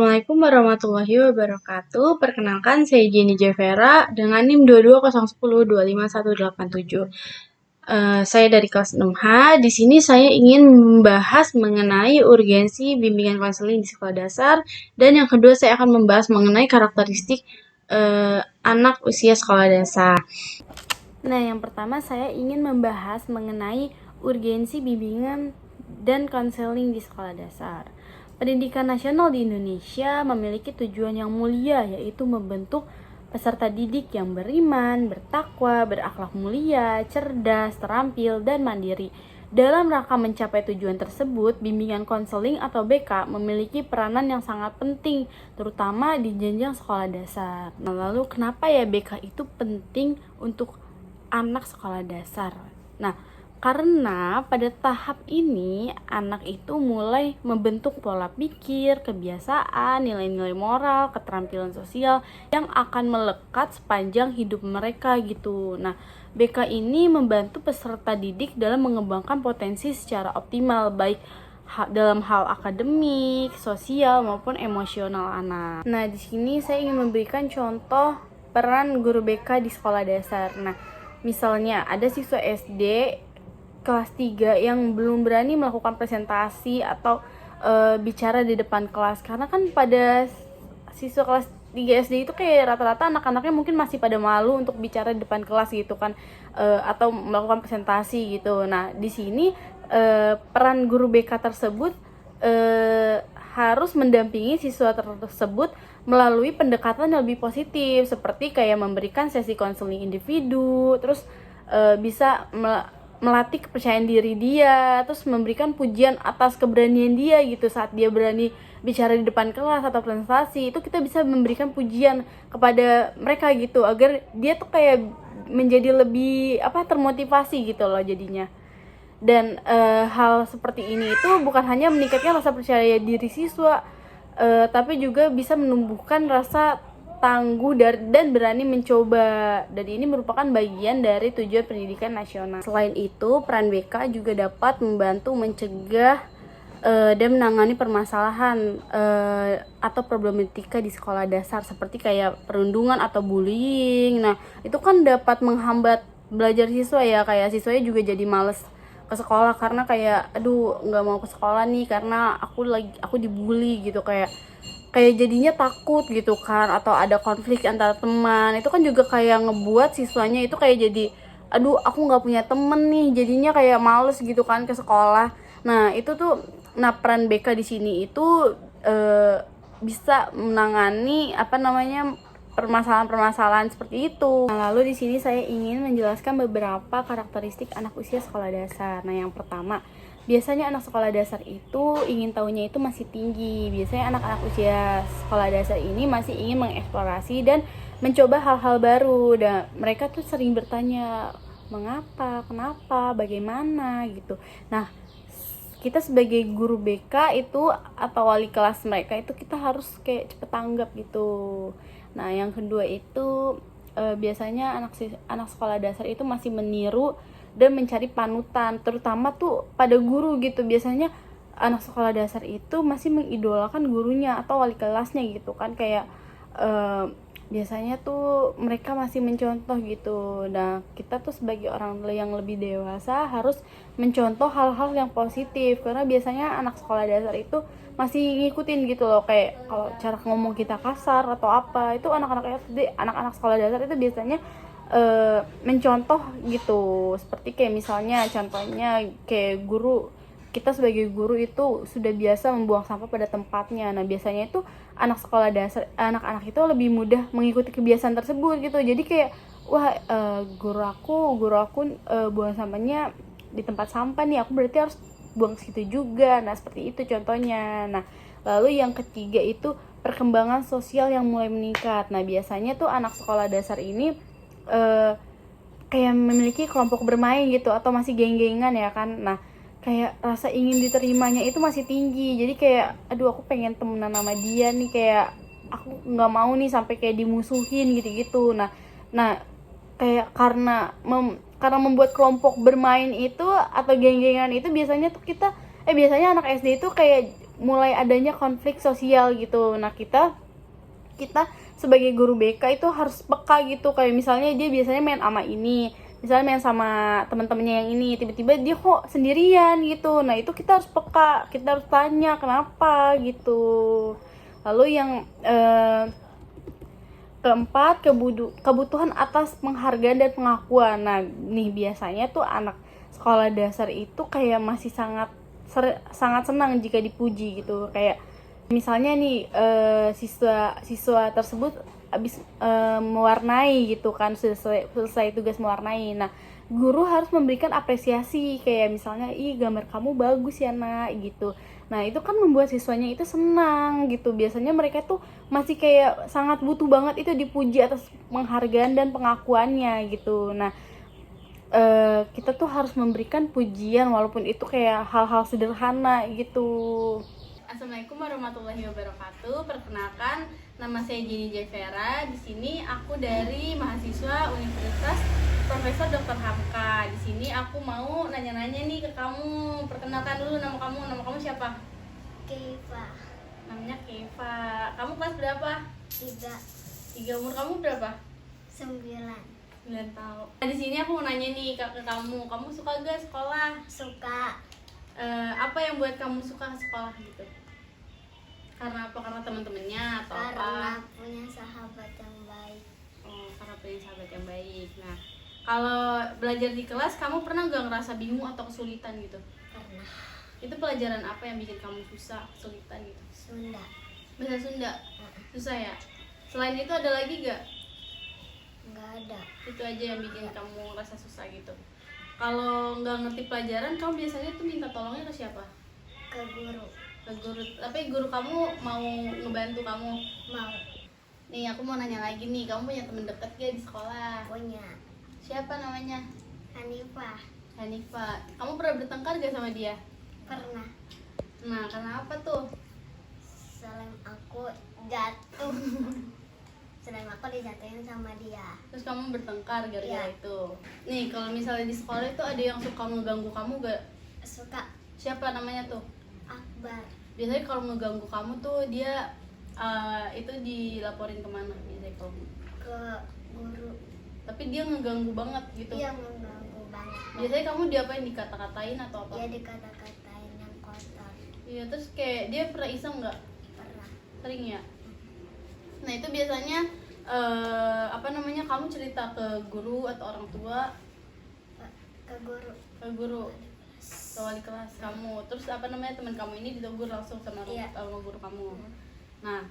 Assalamualaikum warahmatullahi wabarakatuh. Perkenalkan, saya Jenny Jevera dengan NIM 22010251187. Saya dari kelas 6H. Di sini saya ingin membahas mengenai urgensi bimbingan konseling di sekolah dasar, dan yang kedua saya akan membahas mengenai karakteristik anak usia sekolah dasar. Nah, yang pertama saya ingin membahas mengenai urgensi bimbingan dan konseling di sekolah dasar. Pendidikan nasional di Indonesia memiliki tujuan yang mulia, yaitu membentuk peserta didik yang beriman, bertakwa, berakhlak mulia, cerdas, terampil, dan mandiri. Dalam rangka mencapai tujuan tersebut, bimbingan konseling atau BK memiliki peranan yang sangat penting, terutama di jenjang sekolah dasar. Nah, lalu kenapa ya BK itu penting untuk anak sekolah dasar? Nah, karena pada tahap ini anak itu mulai membentuk pola pikir, kebiasaan, nilai-nilai moral, keterampilan sosial yang akan melekat sepanjang hidup mereka gitu. Nah, BK ini membantu peserta didik dalam mengembangkan potensi secara optimal, baik dalam hal akademik, sosial maupun emosional anak. Nah, di sini saya ingin memberikan contoh peran guru BK di sekolah dasar. Nah, misalnya ada siswa SD kelas 3 yang belum berani melakukan presentasi atau bicara di depan kelas, karena kan pada siswa kelas 3 SD itu kayak rata-rata anak-anaknya mungkin masih pada malu untuk bicara di depan kelas gitu kan, atau melakukan presentasi gitu. Nah, di sini peran guru BK tersebut harus mendampingi siswa tersebut melalui pendekatan yang lebih positif, seperti kayak memberikan sesi konseling individu, terus bisa melatih kepercayaan diri dia, terus memberikan pujian atas keberanian dia gitu. Saat dia berani bicara di depan kelas atau presentasi, itu kita bisa memberikan pujian kepada mereka gitu, agar dia tuh kayak menjadi lebih termotivasi gitu loh jadinya. Dan hal seperti ini itu bukan hanya meningkatkan rasa percaya diri siswa, tapi juga bisa menumbuhkan rasa tangguh dan berani mencoba, dan ini merupakan bagian dari tujuan pendidikan nasional. Selain itu, peran BK juga dapat membantu mencegah dan menangani permasalahan atau problematika di sekolah dasar, seperti kayak perundungan atau bullying. Nah, itu kan dapat menghambat belajar siswa ya, kayak siswanya juga jadi males ke sekolah karena kayak nggak mau ke sekolah nih karena aku dibully gitu, kayak jadinya takut gitu kan, atau ada konflik antara teman. Itu kan juga kayak ngebuat siswanya itu kayak jadi aku nggak punya temen nih, jadinya kayak males gitu kan ke sekolah. Nah, itu tuh peran BK di sini itu bisa menangani permasalahan-permasalahan seperti itu. Nah, lalu di sini saya ingin menjelaskan beberapa karakteristik anak usia sekolah dasar. Nah, yang pertama, biasanya anak sekolah dasar itu ingin tahunya itu masih tinggi. Biasanya anak-anak usia sekolah dasar ini masih ingin mengeksplorasi dan mencoba hal-hal baru. Dan mereka tuh sering bertanya, mengapa, kenapa, bagaimana gitu. Nah, kita sebagai guru BK itu atau wali kelas mereka itu kita harus kayak cepet tanggap gitu. Nah, yang kedua itu biasanya anak sekolah dasar itu masih meniru dan mencari panutan, terutama tuh pada guru gitu. Biasanya anak sekolah dasar itu masih mengidolakan gurunya atau wali kelasnya gitu kan, kayak biasanya tuh mereka masih mencontoh gitu. Nah, kita tuh sebagai orang yang lebih dewasa harus mencontoh hal-hal yang positif, karena biasanya anak sekolah dasar itu masih ngikutin gitu loh, kayak kalau cara ngomong kita kasar atau apa, itu anak-anak sekolah dasar itu biasanya mencontoh gitu. Seperti kayak misalnya contohnya kayak kita sebagai guru itu sudah biasa membuang sampah pada tempatnya. Nah, biasanya itu anak-anak itu lebih mudah mengikuti kebiasaan tersebut gitu. Jadi kayak guru aku buang sampahnya di tempat sampah nih, aku berarti harus buang situ juga. Nah, seperti itu contohnya. Nah, lalu yang ketiga itu perkembangan sosial yang mulai meningkat. Nah, biasanya tuh anak sekolah dasar ini kayak memiliki kelompok bermain gitu, atau masih geng-gengan ya kan. Nah, kayak rasa ingin diterimanya itu masih tinggi. Jadi kayak aku pengen temenan sama dia nih, kayak aku nggak mau nih sampai kayak dimusuhin gitu-gitu. Nah kayak karena membuat kelompok bermain itu atau geng-gengan itu biasanya tuh biasanya anak SD itu kayak mulai adanya konflik sosial gitu. Nah, kita sebagai guru BK itu harus peka gitu. Kayak misalnya dia biasanya main sama ini, misalnya main sama teman-temannya yang ini, tiba-tiba dia kok sendirian gitu. Nah, itu kita harus peka, kita harus tanya kenapa gitu. Lalu yang keempat, kebutuhan atas penghargaan dan pengakuan. Nah, nih biasanya tuh anak sekolah dasar itu kayak masih sangat senang jika dipuji gitu. Kayak misalnya nih siswa tersebut habis mewarnai gitu kan, selesai tugas mewarnai. Nah, guru harus memberikan apresiasi, kayak misalnya, ih gambar kamu bagus ya nak gitu. Nah, itu kan membuat siswanya itu senang gitu. Biasanya mereka tuh masih kayak sangat butuh banget itu dipuji atas penghargaan dan pengakuannya gitu. Nah, kita tuh harus memberikan pujian walaupun itu kayak hal-hal sederhana gitu. Assalamualaikum warahmatullahi wabarakatuh. Perkenalkan, nama saya Jenny Jevera. Di sini aku dari mahasiswa Universitas Profesor Dr. Hamka. Di sini aku mau nanya-nanya nih ke kamu. Perkenalkan dulu nama kamu. Nama kamu siapa? Keva. Namanya Keva. Kamu kelas berapa? 3. Umur kamu berapa? 9. 9 tahun. Nah, di sini aku mau nanya nih ke kamu. Kamu suka gak sekolah? Suka. Apa yang buat kamu suka sekolah gitu? Karena apa? Karena teman-temannya atau Karena apa? punya sahabat yang baik. Oh, karena punya sahabat yang baik. Nah, kalau belajar di kelas, kamu pernah gak ngerasa bingung atau kesulitan gitu? Pernah. Itu pelajaran apa yang bikin kamu susah, kesulitan gitu? Sunda. Bahasa Sunda? Susah ya? Selain itu ada lagi gak? Nggak ada. Itu aja yang bikin kamu ngerasa susah gitu. Kalau nggak ngerti pelajaran, kamu biasanya tuh minta tolongnya ke siapa? Ke guru. Ke guru. Tapi guru kamu mau ngebantu kamu? Mau. Nih, aku mau nanya lagi nih, kamu punya temen deket gak di sekolah? Punya. Siapa namanya? Hanifah. Hanifa. Kamu pernah bertengkar gak sama dia? Pernah. Nah, kenapa tuh? Selain aku jatuh. Selain aku dijatuhin sama dia. Terus kamu bertengkar gara-gara Iya. itu. Nih, kalau misalnya di sekolah itu ada yang suka ngeganggu kamu gak? Suka. Siapa namanya tuh? Akbar. Biasanya kalau ngeganggu kamu tuh dia itu dilaporin kemana biasanya kalau? Ke guru. Tapi dia ngeganggu banget gitu. Dia mengganggu banget. Biasanya kamu diapain, dikata-katain atau apa? Dia dikata-katain yang kotor. Iya, terus kayak dia pernah iseng nggak? Pernah. Sering ya? Nah, itu biasanya kamu cerita ke guru atau orang tua? Ke guru. Ke guru, ke wali kelas kamu. Terus teman kamu ini ditegur langsung sama guru kamu. Nah,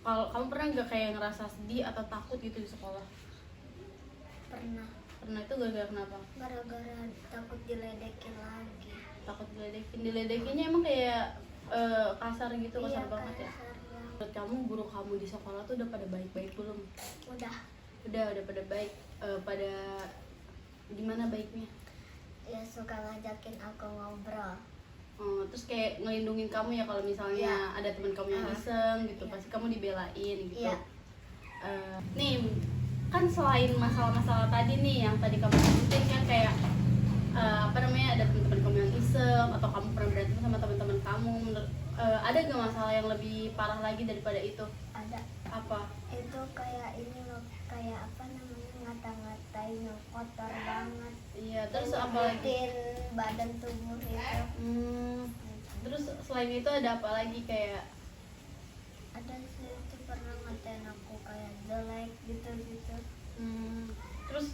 kalau kamu pernah nggak kayak ngerasa sedih atau takut gitu di sekolah? Pernah. Itu gara-gara kenapa? Gara-gara takut diledekin lagi. Takut diledekinnya emang kayak kasar gitu, kasar banget ya? Kasar banget. Menurut kamu guru kamu di sekolah tuh udah pada baik-baik belum? Udah pada baik. Pada gimana baiknya? ya suka ngajakin aku ngobrol. Terus kayak ngelindungin kamu ya kalau misalnya ada teman kamu yang iseng gitu, pasti kamu dibelain gitu. Nih kan selain masalah-masalah tadi nih yang tadi kamu sebutin kan, kayak ada teman-teman kamu yang iseng atau kamu pernah berantem sama teman-teman kamu, ada gak masalah yang lebih parah lagi daripada itu? Ada. Apa? Itu kayak ini loh, kayak ngata-ngatain yang kotor banget. Iya, terus apa lagi? Nyebutin badan tubuh itu. Terus selain itu ada apa lagi kayak? Ada sih, itu pernah ngatain aku kayak jelek gitu. Terus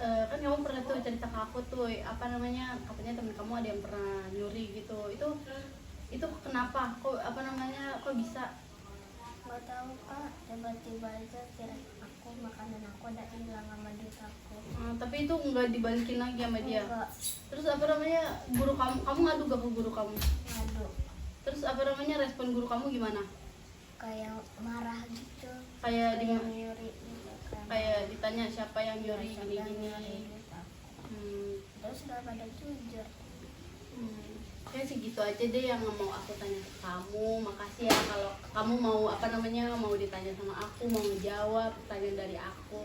kan kamu pernah tuh cerita ke aku tuh katanya temen kamu ada yang pernah nyuri gitu. Itu kenapa? Kok bisa? Gak tahu kak, tiba-tiba aja kira aku makanan aku udah hilang sama duit aku. Tapi itu nggak dibalikin lagi sama dia. Enggak. Terus guru kamu ngadu gak ke guru kamu? Ngadu. Terus respon guru kamu gimana? Kayak marah gitu. Kayak nyuri gitu kan. Kayak ditanya siapa yang nyuri gini-gini. Terus gak pada jujur. Kayak segitu aja deh yang mau aku tanya ke kamu. Makasih ya kalau kamu mau mau ditanya sama aku, mau menjawab pertanyaan dari aku.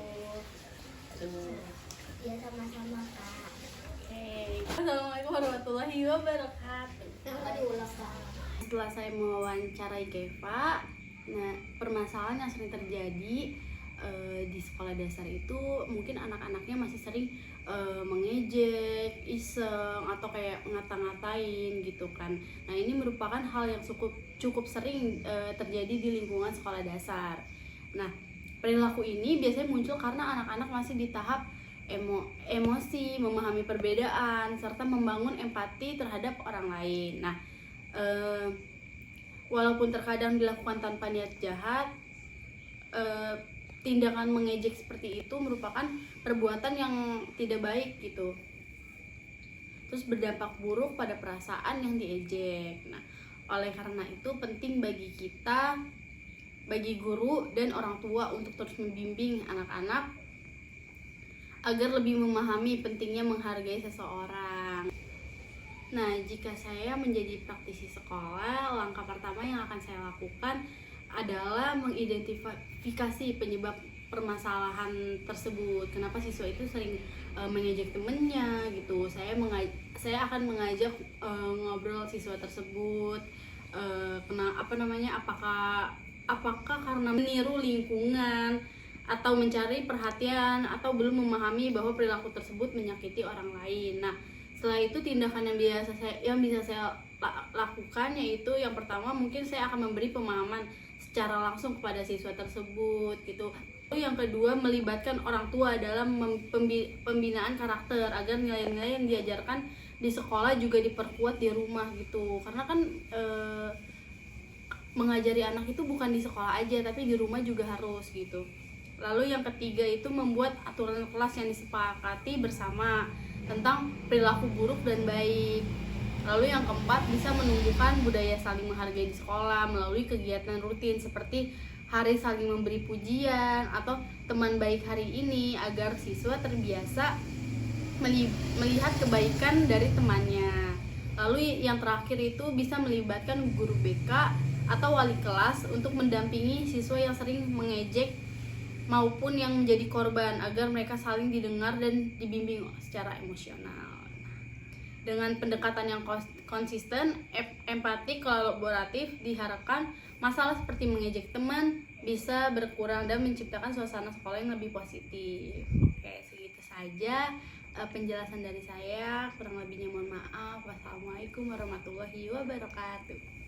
Ya sama-sama kak. Oke. Assalamualaikum warahmatullahi wabarakatuh. Yang diulang kak. setelah saya mewawancarai Keva, nah permasalahan yang sering terjadi di sekolah dasar itu mungkin anak-anaknya masih sering mengejek, iseng, atau kayak ngata-ngatain gitu kan. Nah ini merupakan hal yang cukup sering terjadi di lingkungan sekolah dasar. Nah perilaku ini biasanya muncul karena anak-anak masih di tahap emosi, memahami perbedaan, serta membangun empati terhadap orang lain. Nah walaupun terkadang dilakukan tanpa niat jahat, tindakan mengejek seperti itu merupakan perbuatan yang tidak baik gitu, terus berdampak buruk pada perasaan yang diejek. Nah oleh karena itu penting bagi kita, bagi guru dan orang tua untuk terus membimbing anak-anak agar lebih memahami pentingnya menghargai seseorang. Nah, jika saya menjadi praktisi sekolah, langkah pertama yang akan saya lakukan adalah mengidentifikasi penyebab permasalahan tersebut. Kenapa siswa itu sering mengejek temennya gitu. Saya akan mengajak ngobrol siswa tersebut. Apakah karena meniru lingkungan, atau mencari perhatian, atau belum memahami bahwa perilaku tersebut menyakiti orang lain. Nah, setelah itu tindakan yang bisa saya lakukan yaitu yang pertama mungkin saya akan memberi pemahaman secara langsung kepada siswa tersebut gitu. Yang kedua, melibatkan orang tua dalam pembinaan karakter agar nilai-nilai yang diajarkan di sekolah juga diperkuat di rumah gitu. Karena kan mengajari anak itu bukan di sekolah aja, tapi di rumah juga harus gitu. Lalu yang ketiga itu membuat aturan kelas yang disepakati bersama tentang perilaku buruk dan baik. Lalu yang keempat, bisa menumbuhkan budaya saling menghargai di sekolah melalui kegiatan rutin seperti hari saling memberi pujian atau teman baik hari ini, agar siswa terbiasa melihat kebaikan dari temannya. Lalu yang terakhir itu bisa melibatkan guru BK atau wali kelas untuk mendampingi siswa yang sering mengejek maupun yang menjadi korban, agar mereka saling didengar dan dibimbing secara emosional. Dengan pendekatan yang konsisten, empatik, kolaboratif, diharapkan masalah seperti mengejek teman bisa berkurang dan menciptakan suasana sekolah yang lebih positif. Oke, segitu saja penjelasan dari saya. Kurang lebihnya mohon maaf. Wassalamualaikum warahmatullahi wabarakatuh.